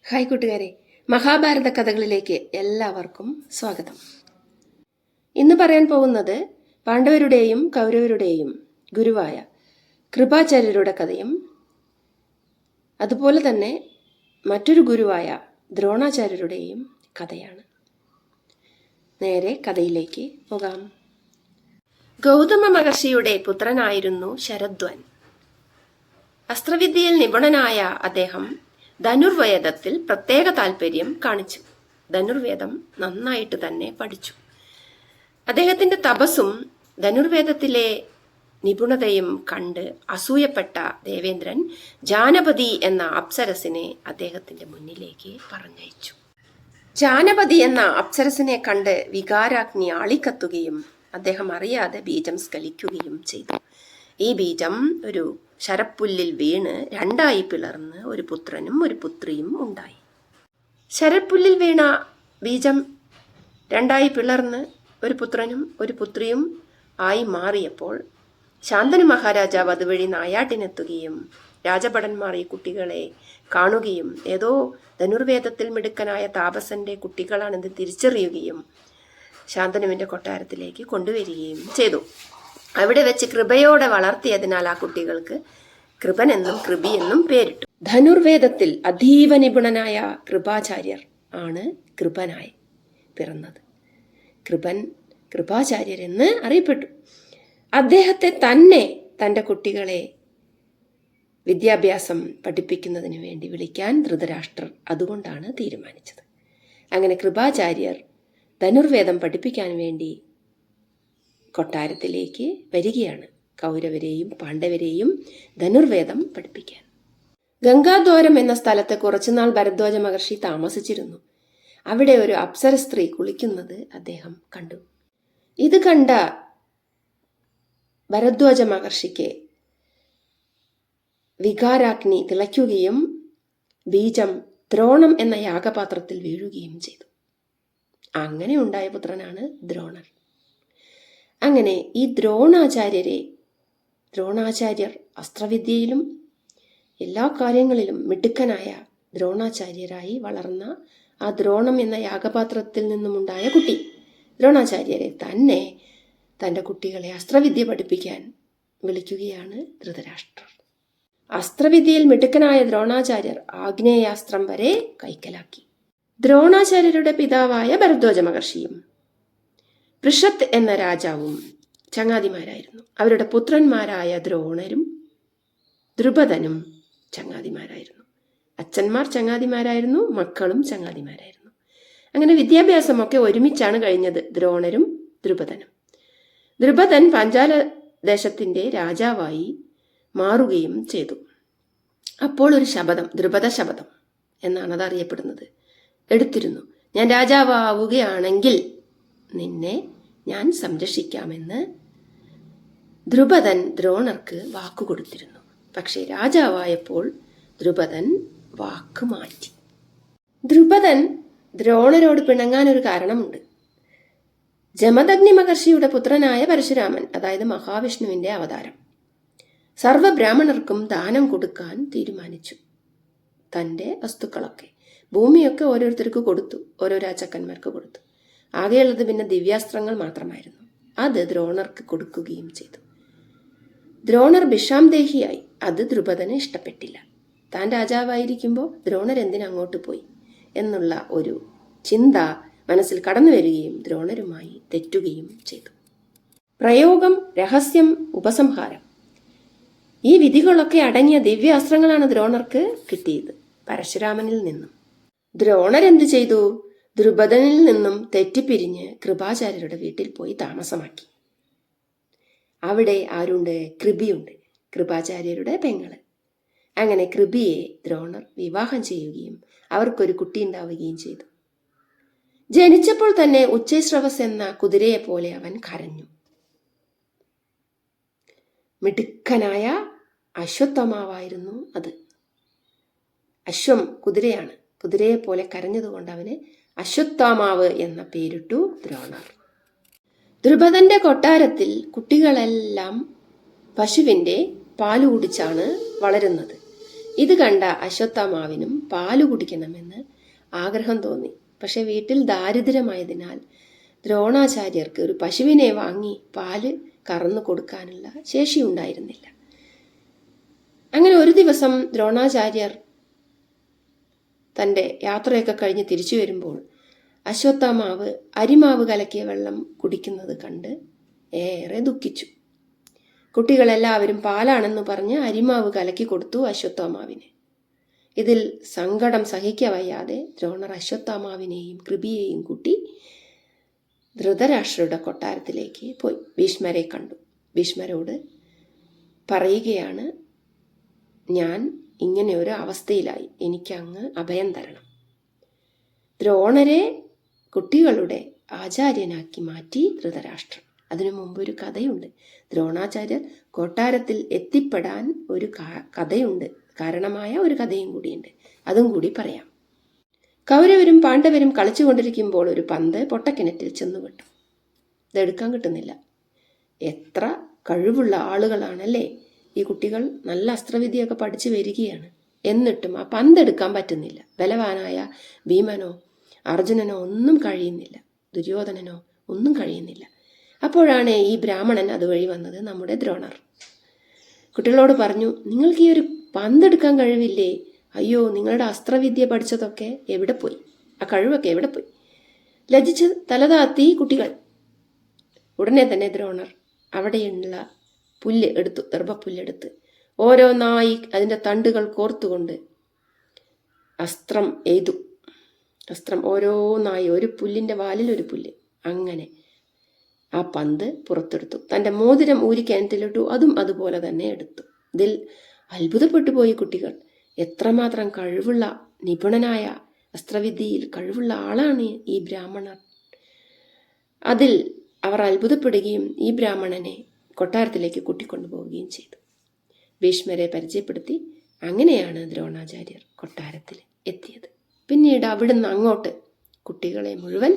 Hi കൂട്ടുകാരെ, മഹാഭാരത കഥകളിലേക്ക് എല്ലാവർക്കും സ്വാഗതം. ഇന്ന് പറയാൻ പോകുന്നത് പാണ്ഡവരുടെയും കൗരവരുടെയും ഗുരുവായ കൃപാചാര്യരുടെ കഥയും അതുപോലെ തന്നെ മറ്റൊരു ഗുരുവായ ദ്രോണാചാര്യരുടെയും കഥയാണ്. നേരെ കഥയിലേക്ക് പോകാം. ഗൗതമ മഹർഷിയുടെ പുത്രനായിരുന്നു ശരദ്വാൻ. അസ്ത്രവിദ്യയിൽ നിപുണനായ അദ്ദേഹം ധനുർവേദത്തിൽ പ്രത്യേക താല്പര്യം കാണിച്ചു. ധനുർവേദം നന്നായിട്ട് തന്നെ പഠിച്ചു. അദ്ദേഹത്തിന്റെ തപസ്സും ധനുർവേദത്തിലെ നിപുണതയും കണ്ട് അസൂയപ്പെട്ട ദേവേന്ദ്രൻ ജാനപതി എന്ന അപ്സരസിനെ അദ്ദേഹത്തിന്റെ മുന്നിലേക്ക് പറഞ്ഞയച്ചു. ജാനപതി എന്ന അപ്സരസിനെ കണ്ട് വികാരാഗ്നി ആളിക്കത്തുകയും അദ്ദേഹം അറിയാതെ ബീജം സ്ഖലിക്കുകയും ചെയ്തു. ഈ ബീജം ഒരു ശരപ്പുല്ലിൽ വീണ് രണ്ടായി പിളർന്ന് ഒരു പുത്രനും ഒരു പുത്രിയും ഉണ്ടായി. ശരപ്പുല്ലിൽ വീണ ബീജം രണ്ടായി പിളർന്ന് ഒരു പുത്രനും ഒരു പുത്രിയും ആയി മാറിയപ്പോൾ ശാന്തനു മഹാരാജാവ് അതുവഴി നായാട്ടിനെത്തുകയും രാജഭടന്മാർ ഈ കുട്ടികളെ കാണുകയും ഏതോ ധനുർവേദത്തിൽ മിടുക്കനായ താപസന്റെ കുട്ടികളാണെന്ന് തിരിച്ചറിയുകയും ശാന്തനുവിന്റെ കൊട്ടാരത്തിലേക്ക് കൊണ്ടുവരികയും ചെയ്തു. അവിടെ വെച്ച് കൃപയോടെ വളർത്തിയതിനാൽ ആ കുട്ടികൾക്ക് കൃപനെന്നും കൃപിയെന്നും പേരിട്ടു. ധനുർവേദത്തിൽ അതീവ നിപുണനായ കൃപാചാര്യർ ആണ് കൃപനായി പിറന്നത്. കൃപാചാര്യർ എന്ന് അറിയപ്പെട്ടു. അദ്ദേഹത്തെ തന്നെ തൻ്റെ കുട്ടികളെ വിദ്യാഭ്യാസം പഠിപ്പിക്കുന്നതിന് വേണ്ടി വിളിക്കാൻ ധൃതരാഷ്ട്രർ അതുകൊണ്ടാണ് തീരുമാനിച്ചത്. അങ്ങനെ കൃപാചാര്യർ ധനുർവേദം പഠിപ്പിക്കാൻ വേണ്ടി കൊട്ടാരത്തിലേക്ക് വരികയാണ്. കൗരവരെയും പാണ്ഡവരെയും ധനുർവേദം പഠിപ്പിക്കാൻ. ഗംഗാദ്വാരം എന്ന സ്ഥലത്ത് കുറച്ചുനാൾ ഭരദ്വാജ മഹർഷി താമസിച്ചിരുന്നു. അവിടെ ഒരു അപ്സര സ്ത്രീ കുളിക്കുന്നത് അദ്ദേഹം കണ്ടു. ഇത് കണ്ട ഭരദ്വാജ മഹർഷിക്ക് വികാരാഗ്നി തിളയ്ക്കുകയും ബീജം ദ്രോണം എന്ന യാഗപാത്രത്തിൽ വീഴുകയും ചെയ്തു. അങ്ങനെ ഉണ്ടായ പുത്രനാണ് ദ്രോണർ. അങ്ങനെ ഈ ദ്രോണാചാര്യർ അസ്ത്രവിദ്യയിലും എല്ലാ കാര്യങ്ങളിലും മിടുക്കനായ ദ്രോണാചാര്യരായി വളർന്ന ആ ദ്രോണം എന്ന യാഗപാത്രത്തിൽ നിന്നുമുണ്ടായ കുട്ടി ദ്രോണാചാര്യരെ തന്നെ തൻ്റെ കുട്ടികളെ അസ്ത്രവിദ്യ പഠിപ്പിക്കാൻ വിളിക്കുകയാണ് ധൃതരാഷ്ട്രർ. അസ്ത്രവിദ്യയിൽ മിടുക്കനായ ദ്രോണാചാര്യർ ആഗ്നേയാസ്ത്രം വരെ കൈക്കലാക്കി. ദ്രോണാചാര്യരുടെ പിതാവായ ഭരദ്വാജ മഹർഷിയും പൃഷത്ത് എന്ന രാജാവും ചങ്ങാതിമാരായിരുന്നു. അവരുടെ പുത്രന്മാരായ ദ്രോണരും ദ്രുപദനും ചങ്ങാതിമാരായിരുന്നു. അച്ഛന്മാർ ചങ്ങാതിമാരായിരുന്നു, മക്കളും ചങ്ങാതിമാരായിരുന്നു. അങ്ങനെ വിദ്യാഭ്യാസമൊക്കെ ഒരുമിച്ചാണ് കഴിഞ്ഞത് ദ്രോണരും ദ്രുപദനും. ദ്രുപദൻ പാഞ്ചാല ദേശത്തിന്റെ രാജാവായി മാറുകയും ചെയ്തു. അപ്പോൾ ഒരു ശപഥം, ദ്രുപദ ശപഥം എന്നാണ് അത് അറിയപ്പെടുന്നത്, എടുത്തിരുന്നു. ഞാൻ രാജാവാവുകയാണെങ്കിൽ നിന്നെ ഞാൻ സംരക്ഷിക്കാമെന്ന് ദ്രുപദൻ ദ്രോണർക്ക് വാക്കുകൊടുത്തിരുന്നു. പക്ഷേ രാജാവായപ്പോൾ ദ്രുപദൻ വാക്ക് മാറ്റി. ദ്രുപദൻ ദ്രോണരോട് പിണങ്ങാൻ ഒരു കാരണമുണ്ട്. ജമദഗ്നി മഹർഷിയുടെ പുത്രനായ പരശുരാമൻ, അതായത് മഹാവിഷ്ണുവിന്റെ അവതാരം, സർവ്വബ്രാഹ്മണർക്കും ദാനം കൊടുക്കാൻ തീരുമാനിച്ചു. തൻ്റെ വസ്തുക്കളൊക്കെ, ഭൂമിയൊക്കെ ഓരോരുത്തർക്ക് കൊടുത്തു, ഓരോ രാജാക്കന്മാർക്ക് കൊടുത്തു. ആകെയുള്ളത് പിന്നെ ദിവ്യാസ്ത്രങ്ങൾ മാത്രമായിരുന്നു. അത് ദ്രോണർക്ക് കൊടുക്കുകയും ചെയ്തു. ദ്രോണർ ഭിഷാംദേഹിയായി. അത് ദ്രുപദന് ഇഷ്ടപ്പെട്ടില്ല. താൻ രാജാവായിരിക്കുമ്പോൾ ദ്രോണർ എന്തിനങ്ങോട്ട് പോയി എന്നുള്ള ഒരു ചിന്ത മനസ്സിൽ കടന്നു വരികയും ദ്രോണരുമായി തെറ്റുകയും ചെയ്തു. പ്രയോഗം, രഹസ്യം, ഉപസംഹാരം, ഈ വിധികളൊക്കെ അടങ്ങിയ ദിവ്യാസ്ത്രങ്ങളാണ് ദ്രോണർക്ക് കിട്ടിയത് പരശുരാമനിൽ നിന്നും. ദ്രോണർ എന്തു ചെയ്തു? ദ്രുപദനിൽ നിന്നും തെറ്റിപ്പിരിഞ്ഞ് കൃപാചാര്യരുടെ വീട്ടിൽ പോയി താമസമാക്കി. അവിടെ ആരുണ്ട്? കൃപിയുണ്ട്, കൃപാചാര്യരുടെ പെങ്ങള്. അങ്ങനെ കൃപിയെ ദ്രോണർ വിവാഹം ചെയ്യുകയും അവർക്കൊരു കുട്ടി ഉണ്ടാവുകയും ചെയ്തു. ജനിച്ചപ്പോൾ തന്നെ ഉച്ചൈശ്രവസ് എന്ന കുതിരയെ പോലെ അവൻ കരഞ്ഞു. മിടുക്കനായ അശ്വത്ഥമാവായിരുന്നു അത്. അശ്വം കുതിരയാണ്. കുതിരയെ പോലെ കരഞ്ഞതുകൊണ്ട് അവന് അശ്വത്ഥാമാവ് എന്ന പേരിട്ടു ദ്രോണർ. ദ്രുപദന്റെ കൊട്ടാരത്തിൽ കുട്ടികളെല്ലാം പശുവിൻ്റെ പാല് കുടിച്ചാണ് വളരുന്നത്. ഇത് കണ്ട അശ്വത്ഥാമാവിനും പാല് കുടിക്കണമെന്ന് ആഗ്രഹം തോന്നി. പക്ഷെ വീട്ടിൽ ദാരിദ്ര്യമായതിനാൽ ദ്രോണാചാര്യർക്ക് ഒരു പശുവിനെ വാങ്ങി പാല് കറന്നു കൊടുക്കാനുള്ള ശേഷിയുണ്ടായിരുന്നില്ല. അങ്ങനെ ഒരു ദിവസം ദ്രോണാചാര്യർ തൻ്റെ യാത്രയൊക്കെ കഴിഞ്ഞ് തിരിച്ചു വരുമ്പോൾ അശ്വത്ഥാമാവ് അരിമാവ് കലക്കിയ വെള്ളം കുടിക്കുന്നത് കണ്ട് ഏറെ ദുഃഖിച്ചു. കുട്ടികളെല്ലാവരും പാലാണെന്ന് പറഞ്ഞ് അരിമാവ് കലക്കി കൊടുത്തു അശ്വത്ഥാമാവിന്. ഇതിൽ സങ്കടം സഹിക്കവയ്യാതെ ദ്രോണർ അശ്വത്ഥാമാവിനെയും കൃപിയെയും കൂട്ടി ധൃതരാഷ്ട്രരുടെ കൊട്ടാരത്തിലേക്ക് പോയി ഭീഷ്മരെ കണ്ടു. ഭീഷ്മരോട് പറയുകയാണ്, ഞാൻ ഇങ്ങനെ ഒരു അവസ്ഥയിലായി, എനിക്കങ്ങ് അഭയം തരണം. ദ്രോണരെ കുട്ടികളുടെ ആചാര്യനാക്കി മാറ്റി ധൃതരാഷ്ട്രൻ. അതിനു മുമ്പ് ഒരു കഥയുണ്ട്. ദ്രോണാചാര്യർ കൊട്ടാരത്തിൽ എത്തിപ്പെടാൻ ഒരു കഥയുണ്ട്, കാരണമായ ഒരു കഥയും കൂടിയുണ്ട്. അതും കൂടി പറയാം. കൗരവരും പാണ്ഡവരും കളിച്ചുകൊണ്ടിരിക്കുമ്പോൾ ഒരു പന്ത് പൊട്ടക്കിണറ്റിൽ ചെന്നുവിട്ടു. ഇതെടുക്കാൻ കിട്ടുന്നില്ല. എത്ര കഴിവുള്ള ആളുകളാണല്ലേ ഈ കുട്ടികൾ! നല്ല അസ്ത്രവിദ്യയൊക്കെ പഠിച്ചു വരികയാണ്. എന്നിട്ടും ആ പന്തെടുക്കാൻ പറ്റുന്നില്ല. ബലവാനായ ഭീമനോ അർജുനനോ ഒന്നും കഴിയുന്നില്ല, ദുര്യോധനനോ ഒന്നും കഴിയുന്നില്ല. അപ്പോഴാണ് ഈ ബ്രാഹ്മണൻ അതുവഴി വന്നത്, നമ്മുടെ ദ്രോണർ. കുട്ടികളോട് പറഞ്ഞു, നിങ്ങൾക്ക് ഈ ഒരു പന്തെടുക്കാൻ കഴിവില്ലേ? അയ്യോ, നിങ്ങളുടെ അസ്ത്രവിദ്യ പഠിച്ചതൊക്കെ എവിടെ പോയി? ആ കഴിവൊക്കെ എവിടെ പോയി? ലജ്ജിച്ച് തലതാത്തി കുട്ടികൾ. ഉടനെ തന്നെ ദ്രോണർ അവിടെയുള്ള പുല്ല് എടുത്തു, ദർഭപ്പുല്ലെടുത്ത് ഓരോന്നായി അതിൻ്റെ തണ്ടുകൾ കോർത്തുകൊണ്ട് അസ്ത്രം എയ്തു. അസ്ത്രം ഓരോന്നായി, ഒരു പുല്ലിൻ്റെ വാലിൽ ഒരു പുല്ല്, അങ്ങനെ ആ പന്ത് പുറത്തെടുത്തു. തൻ്റെ മോതിരം ഊരി കിണറ്റിലിട്ടു, അതും അതുപോലെ തന്നെ എടുത്തു. ഇതിൽ അത്ഭുതപ്പെട്ടു പോയി കുട്ടികൾ. എത്രമാത്രം കഴിവുള്ള, നിപുണനായ അസ്ത്രവിദ്യയിൽ കഴിവുള്ള ആളാണ് ഈ ബ്രാഹ്മണർ. അതിൽ അവർ അത്ഭുതപ്പെടുകയും ഈ ബ്രാഹ്മണനെ കൊട്ടാരത്തിലേക്ക് കൂട്ടിക്കൊണ്ടുപോവുകയും ചെയ്തു. ഭീഷ്മരെ പരിചയപ്പെടുത്തി. അങ്ങനെയാണ് ദ്രോണാചാര്യർ കൊട്ടാരത്തിൽ എത്തിയത്. പിന്നീട് അവിടുന്ന് അങ്ങോട്ട് കുട്ടികളെ മുഴുവൻ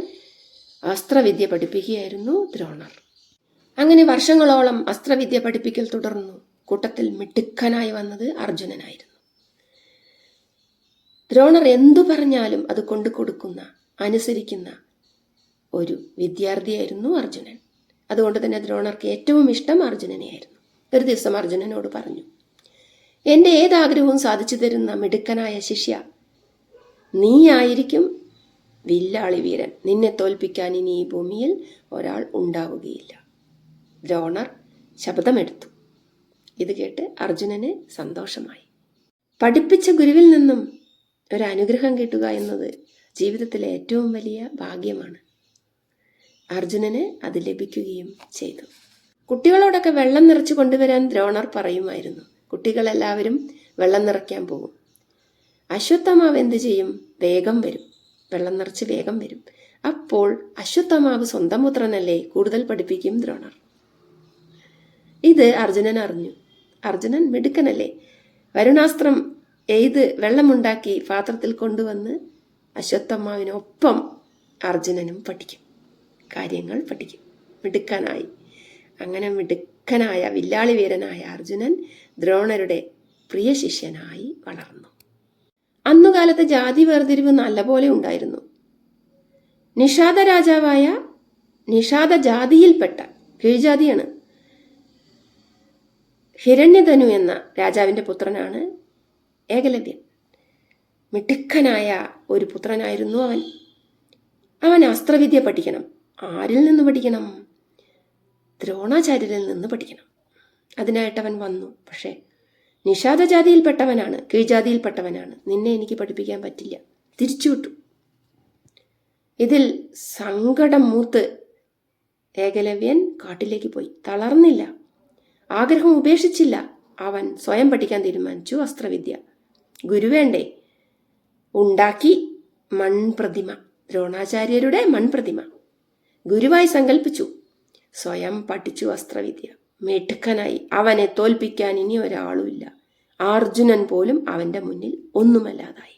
അസ്ത്രവിദ്യ പഠിപ്പിക്കുകയായിരുന്നു ദ്രോണർ. അങ്ങനെ വർഷങ്ങളോളം അസ്ത്രവിദ്യ പഠിപ്പിക്കൽ തുടർന്നു. കൂട്ടത്തിൽ മിടുക്കനായി വന്നത് അർജുനനായിരുന്നു. ദ്രോണർ എന്തു പറഞ്ഞാലും അത് കൊണ്ടു കൊടുക്കുന്ന, അനുസരിക്കുന്ന ഒരു വിദ്യാർത്ഥിയായിരുന്നു അർജുനൻ. അതുകൊണ്ട് തന്നെ ദ്രോണർക്ക് ഏറ്റവും ഇഷ്ടം അർജുനനെയായിരുന്നു. ഒരു ദിവസം അർജുനനോട് പറഞ്ഞു, എൻ്റെ ഏതാഗ്രഹവും സാധിച്ചു തരുന്ന മിടുക്കനായ ശിഷ്യ, നീയായിരിക്കും വില്ലാളി വീരൻ. നിന്നെ തോൽപ്പിക്കാൻ ഇനി ഈ ഭൂമിയിൽ ഒരാൾ ഉണ്ടാവുകയില്ല. ദ്രോണർ ശബ്ദമെടുത്തു. ഇത് കേട്ട് അർജുനന് സന്തോഷമായി. പഠിപ്പിച്ച ഗുരുവിൽ നിന്നും ഒരു അനുഗ്രഹം കിട്ടുക എന്നത് ജീവിതത്തിലെ ഏറ്റവും വലിയ ഭാഗ്യമാണ്. അർജുനന് അത് ലഭിക്കുകയും ചെയ്തു. കുട്ടികളോടൊക്കെ വെള്ളം നിറച്ചു കൊണ്ടുവരാൻ ദ്രോണർ പറയുമായിരുന്നു. കുട്ടികളെല്ലാവരും വെള്ളം നിറയ്ക്കാൻ പോകും. അശ്വത്ഥമാവ് എന്ത് ചെയ്യും? വേഗം വരും, വെള്ളം നിറച്ച് വേഗം വരും. അപ്പോൾ അശ്വത്ഥമാവ് സ്വന്തം പുത്രനല്ലേ, കൂടുതൽ പഠിപ്പിക്കും ദ്രോണർ. ഇത് അർജുനൻ അറിഞ്ഞു. അർജുനൻ മിടുക്കനല്ലേ, വരുണാസ്ത്രം എയ്ത് വെള്ളമുണ്ടാക്കി പാത്രത്തിൽ കൊണ്ടുവന്ന് അശ്വത്ഥമാവിനൊപ്പം അർജുനനും പഠിക്കും, കാര്യങ്ങൾ പഠിക്കും. മിടുക്കനായി. അങ്ങനെ മിടുക്കനായ വില്ലാളി വീരനായ അർജുനൻ ദ്രോണരുടെ പ്രിയ ശിഷ്യനായി വളർന്നു. അന്നുകാലത്ത് ജാതി വേർതിരിവ് നല്ലപോലെ ഉണ്ടായിരുന്നു. നിഷാദ രാജാവായ നിഷാദ ജാതിയിൽപ്പെട്ട, കീഴ്ജാതിയാണ്, ഹിരണ്യധനു എന്ന രാജാവിൻ്റെ പുത്രനാണ് ഏകലവ്യൻ. മിടുക്കനായ ഒരു പുത്രനായിരുന്നു അവൻ. അവൻ അസ്ത്രവിദ്യ പഠിക്കണം. ആരിൽ നിന്ന് പഠിക്കണം? ദ്രോണാചാര്യരിൽ നിന്ന് പഠിക്കണം. അതിനായിട്ട് അവൻ വന്നു. പക്ഷേ നിഷാദ ജാതിയിൽപ്പെട്ടവനാണ്, കീഴ്ജാതിയിൽപ്പെട്ടവനാണ്, നിന്നെ എനിക്ക് പഠിപ്പിക്കാൻ പറ്റില്ല, തിരിച്ചുവിട്ടു. ഇതിൽ സങ്കടം മൂത്ത് ഏകലവ്യൻ കാട്ടിലേക്ക് പോയി. തളർന്നില്ല, ആഗ്രഹം ഉപേക്ഷിച്ചില്ല. അവൻ സ്വയം പഠിക്കാൻ തീരുമാനിച്ചു അസ്ത്രവിദ്യ. ഗുരുവേണ്ടേ? ഉണ്ടാക്കി മൺപ്രതിമ, ദ്രോണാചാര്യരുടെ മൺപ്രതിമ ഗുരുവായി സങ്കല്പിച്ചു. സ്വയം പഠിച്ചു അസ്ത്രവിദ്യ. മിടുക്കനായി. അവനെ തോൽപ്പിക്കാൻ ഇനി ഒരാളുമില്ല. അർജുനൻ പോലും അവൻ്റെ മുന്നിൽ ഒന്നുമല്ലാതായി.